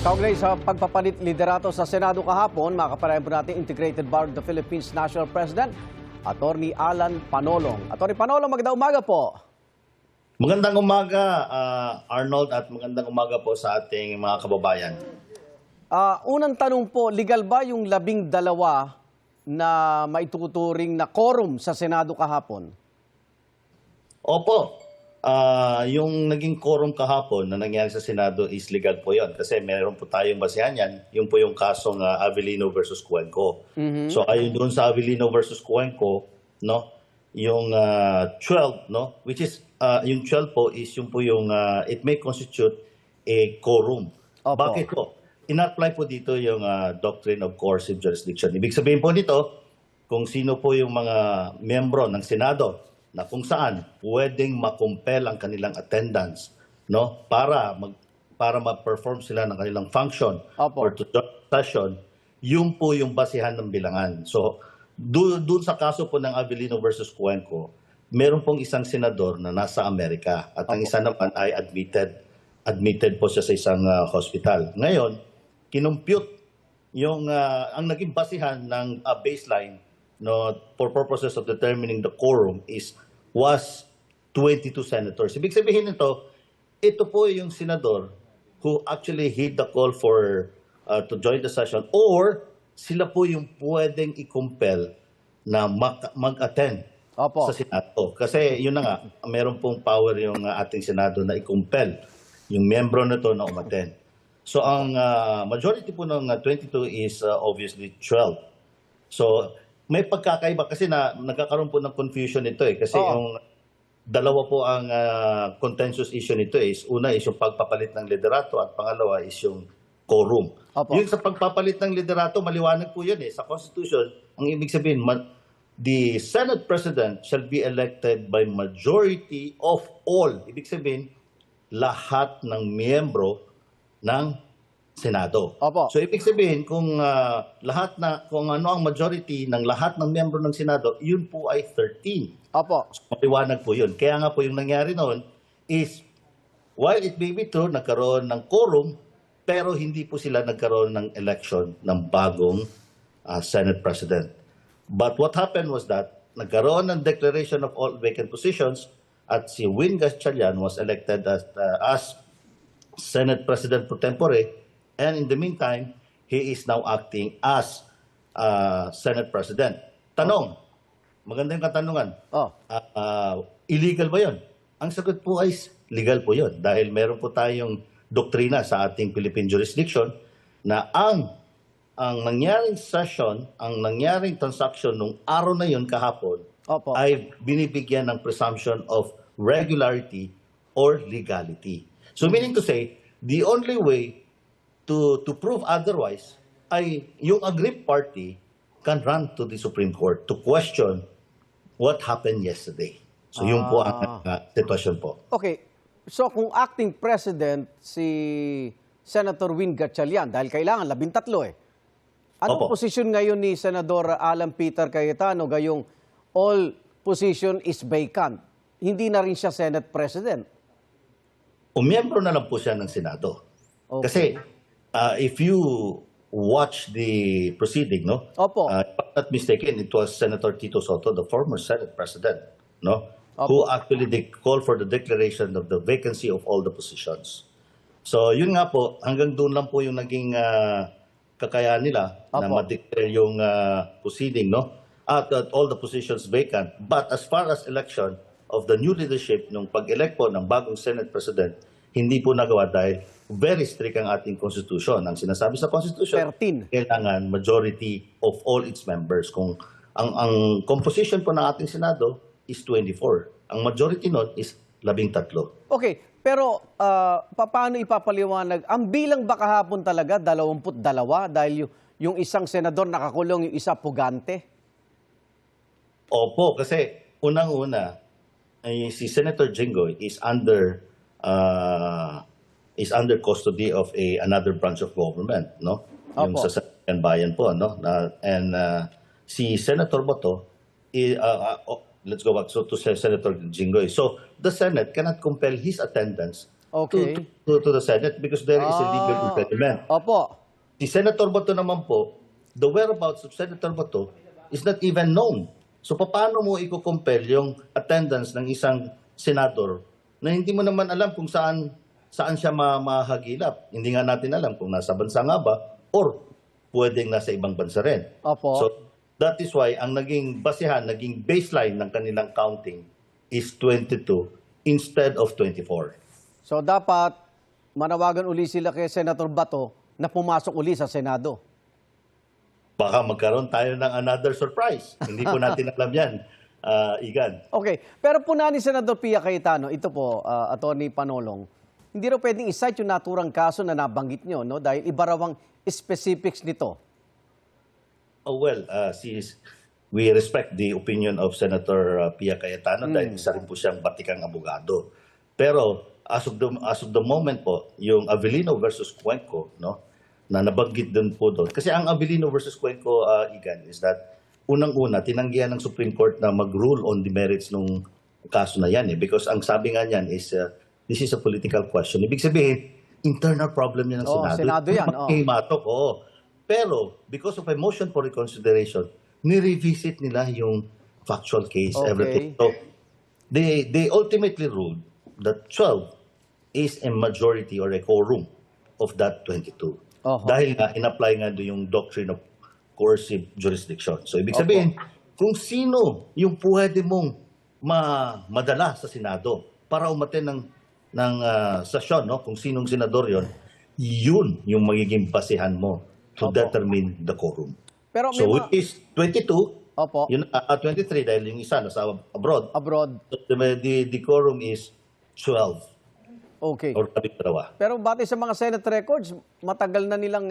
Kaugnay sa pagpapalit liderato sa Senado kahapon, makakapanayan po natin Integrated Bar of the Philippines National President, Attorney Alan Panolong. Attorney Panolong, magandang umaga po. Magandang umaga, Arnold, at magandang umaga po sa ating mga kababayan. Unang tanong po, legal ba yung 12 na maituturing na quorum sa Senado kahapon? Opo, yung naging quorum kahapon na nangyari sa Senado is legal po yon kasi meron po tayong basihan yan. Yung po yung kasong Avellino versus Cuenco. So ayon doon sa Avellino versus Cuenco, no, yung 12, no, which is yung 12 po is yung po yung it may constitute a quorum. Opo. Bakit po? In-apply po dito yung doctrine of coercive jurisdiction. Ibig sabihin po nito, kung sino po yung mga miyembro ng Senado na kung saan pwedeng makumpel ang kanilang attendance, no, para ma-perform sila ng kanilang function. Opo. Or to join session, yun po yung basihan ng bilangan. So doon sa kaso po ng Avellino versus Cuenco, meron pong isang senador na nasa Amerika at ang isa naman ay admitted po siya sa isang hospital. Ngayon, kinumpute yung ang naging basihan ng baseline, no, for purposes of determining the quorum was 22 senators. Ibig sabihin nito, ito po yung senador who actually heed the call for to join the session, or sila po yung pwedeng i-compel na mag-attend Opo. sa Senado. Kasi yun na nga, meron pong power yung ating Senado na i-compel yung miyembro na to na umattend. So ang majority po ng 22 is obviously 12. So may pagkakaiba kasi nagkakaroon po ng confusion nito kasi yung dalawa po ang contentious issue nito is una is yung pagpapalit ng liderato at pangalawa is yung quorum. Opo. Yung sa pagpapalit ng liderato, maliwanag po yun sa Constitution. Ang ibig sabihin, the Senate President shall be elected by majority of all. Ibig sabihin, lahat ng miyembro ng Senado. Opo. So ibig sabihin kung kung ano ang majority ng lahat ng miyembro ng Senado, yun po ay 13. Opo. So, maliwanag po yun. Kaya nga po yung nangyari noon is while it may be true nagkaroon ng quorum, pero hindi po sila nagkaroon ng election ng bagong Senate President. But what happened was that nagkaroon ng declaration of all vacant positions at si Win Gatchalian was elected as Senate President pro tempore. And in the meantime, he is now acting as Senate President. Tanong, maganda yung katanungan, illegal ba yun? Ang sagot po ay legal po yun dahil meron po tayong doktrina sa ating Philippine jurisdiction na ang nangyaring session, ang nangyaring transaction nung araw na yun kahapon Opo. ay binibigyan ng presumption of regularity or legality. So meaning to say, the only way to prove otherwise ay yung aggrieved party can run to the Supreme Court to question what happened yesterday. So yun po ang sitwasyon po. Okay. So kung acting president si Senator Win Gatchalian, dahil kailangan 13 anong Opo. posisyon ngayon ni Senador Alan Peter Cayetano gayong all position is vacant? Hindi na rin siya Senate President. Miyembro na lang po siya ng Senado. Okay. Kasi if you watch the proceeding, no? Opo. If I'm not mistaken, it was Senator Tito Soto, the former Senate President, no? Opo. Who actually called for the declaration of the vacancy of all the positions. So yun nga po, hanggang doon lang po yung naging kakayahan nila na Opo. ma-declare yung proceeding, no? At all the positions vacant. But as far as election of the new leadership, nung pag-elect po ng bagong Senate President, hindi po nagawa dahil very strict ang ating Constitution. Ang sinasabi sa Constitution, 13. kailangan majority of all its members. Kung ang composition po ng ating Senado is 24. Ang majority nun is 13. Okay, pero paano ipapaliwanag? Ang bilang ba kahapon talaga 22 dahil yung isang senador nakakulong, yung isa pugante? Opo, kasi unang-una, si Senator Jinggoy is under custody of another branch of government, no? Yung Opo. sa Sangguniang Bayan po, no? Si Senator Boto, let's go back to Senator Jinggoy. So the Senate cannot compel his attendance Okay. to the Senate because there is a legal impediment. Opo. Si Senator Bato naman po, the whereabouts of Senator Bato is not even known. So paano mo i-compel yung attendance ng isang senador na hindi mo naman alam kung saan siya mahagilap. Hindi nga natin alam kung nasa bansa nga ba or pwedeng nasa ibang bansa rin. Opo. So that is why ang naging basehan, naging baseline ng kanilang counting is 22 instead of 24. So dapat manawagan uli sila kay Senator Bato na pumasok uli sa Senado. Baka magkaroon tayo ng another surprise. Hindi po natin alam yan, Igan. Okay. Pero po na ni Senador Pia Cayetano, ito po, Attorney Panolong, hindi raw pwedeng i-cite yung naturang kaso na nabanggit nyo, no? Dahil iba raw ang specifics nito. Oh, well, we respect the opinion of Senator Pia Cayetano dahil isa rin po siyang batikang abogado. Pero as of the moment po, yung Avellino versus Cuenco, no, na nabanggit din po doon. Kasi ang Avellino versus Cuenco, Igan, is that unang-una, tinanggihan ng Supreme Court na mag-rule on the merits ng kaso na yan. Because ang sabi nga niyan is, this is a political question. Ibig sabihin, internal problem yan ng Senado. Senado yan. Himatok, oo. Pero, because of a motion for reconsideration, ni-revisit nila yung factual case, everything. So, they ultimately ruled that 12 is a majority or a quorum of that 22. Dahil nga, in-apply nga doon yung doctrine of coercive jurisdiction. So, ibig sabihin, kung sino yung pwede mong madala sa Senado para umaten ng sesyon, no? Kung sinong senador yun yung magiging basehan mo to determine the quorum. Pero so, which is 22, Opo. Yun, 23 dahil yung isa nasa abroad. Abroad. The quorum is 12. Okay. Or dalawa. Pero batay sa mga Senate records, matagal na nilang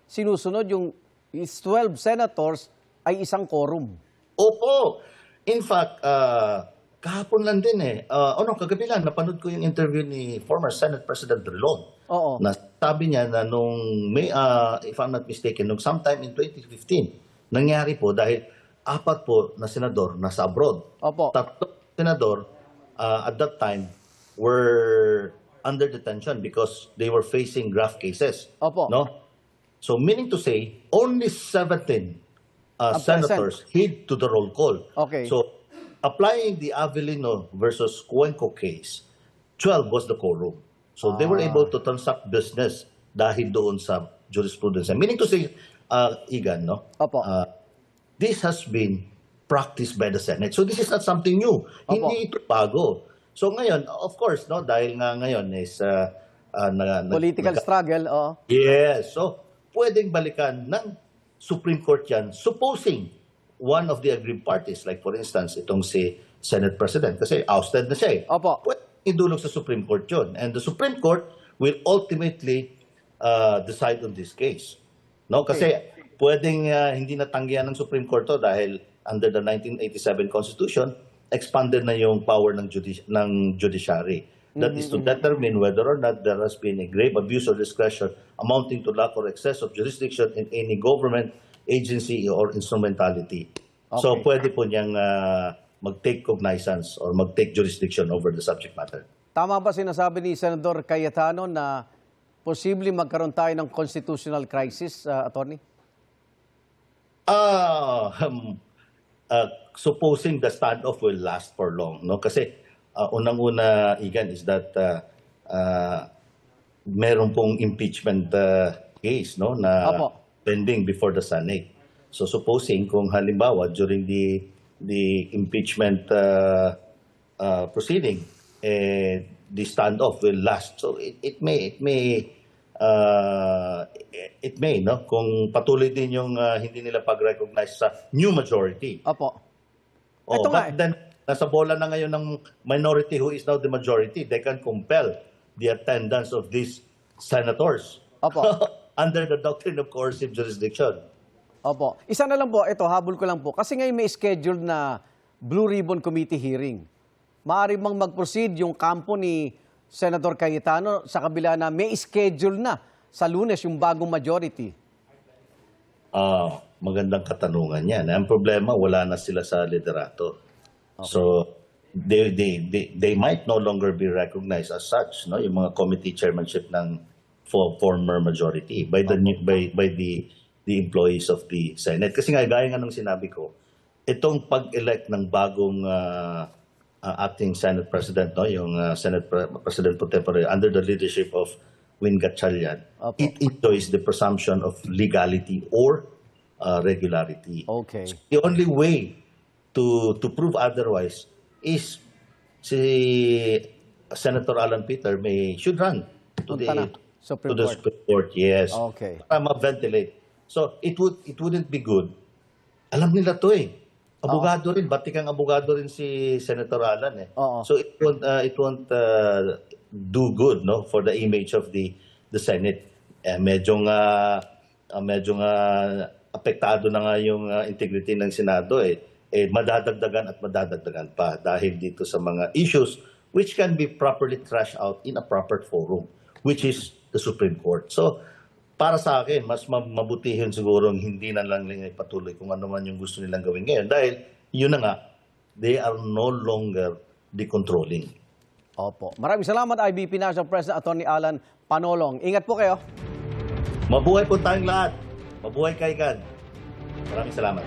sinusunod yung 12 senators ay isang quorum. Opo. In fact, kahapon lang din kagabi lang, napanood ko yung interview ni former Senate President Drilon. Oo. Na sabi niya na nung if I'm not mistaken, nung sometime in 2015, nangyari po dahil 4 po na senador nasa abroad. Opo. 3 senador at that time were under detention because they were facing grave cases. Opo. No? So meaning to say, only 17 senators heed to the roll call. Okay. So applying the Avellino versus Cuenco case, 12 was the quorum. So they were able to transact business dahil doon sa jurisprudence. Meaning to say, Igan, no? Opo. This has been practiced by the Senate. So this is not something new. Opo. Hindi ito bago. So ngayon, of course, no, dahil nga ngayon is Political struggle, yes. So pwedeng balikan ng Supreme Court yan, supposing one of the aggrieved parties, like for instance, itong si Senate President, kasi ousted na siya Opo. pwede idulog sa Supreme Court yun. And the Supreme Court will ultimately decide on this case. No? Kasi pwedeng hindi natanggihan ng Supreme Court to dahil under the 1987 Constitution, expanded na yung power ng judiciary. That is to determine whether or not there has been a grave abuse of discretion amounting to lack or excess of jurisdiction in any government, agency, or instrumentality. So pwede po niyang mag-take cognizance or mag-take jurisdiction over the subject matter. Tama ba sinasabi ni Senador Cayetano na posible magkaroon tayo ng constitutional crisis, Attorney? Supposing the standoff will last for long, no? Kasi unang-una, Igan, is that meron pong impeachment case, no, na pending before the Senate. So supposing kung halimbawa during the impeachment proceeding, the standoff will last. So it may no, kung patuloy din yung hindi nila pag-recognize sa new majority. Opo. But then nasa bola na ngayon ng minority who is now the majority. They can compel the attendance of these senators under the doctrine of coercive jurisdiction. Opo. Isa na lang po, ito, habol ko lang po. Kasi ngayon may scheduled na Blue Ribbon Committee hearing. Maaari bang mag-proceed yung kampo ni Senator Cayetano sa kabila na may schedule na sa Lunes yung bagong majority? Magandang katanungan yan. Ang problema, wala na sila sa liderato. So, they might no longer be recognized as such, no, yung mga committee chairmanship ng former majority by the employees of the Senate. Kasi nga gaya nga ng sinabi ko, itong pag-elect ng bagong acting Senate President, no, yung Senate President pro tempore under the leadership of Win Gatchalian, Opo. it enjoys the presumption of legality or regularity. Okay. So the only way to prove otherwise is si Senator Alan Peter should run to Punta na. Supreme Court. Supreme Court, yes. Okay. Para ma-ventilate. So it wouldn't be good. Alam nila to eh. Abogado rin, batikang abogado rin si Senator Alan eh. Oo. So it won't do good, no, for the image of the Senate. Medyo apektado na nga yung integrity ng Senado eh. Madadagdagan pa dahil dito sa mga issues which can be properly trashed out in a proper forum, which is the Supreme Court. So, para sa akin, mas mabutihin siguro hindi na lang ipatuloy kung ano man yung gusto nilang gawin ngayon. Dahil, yun na nga, they are no longer the controlling. Opo. Maraming salamat, IBP National President Attorney Alan Panolong. Ingat po kayo. Mabuhay po tayong lahat. Mabuhay kay God. Maraming salamat.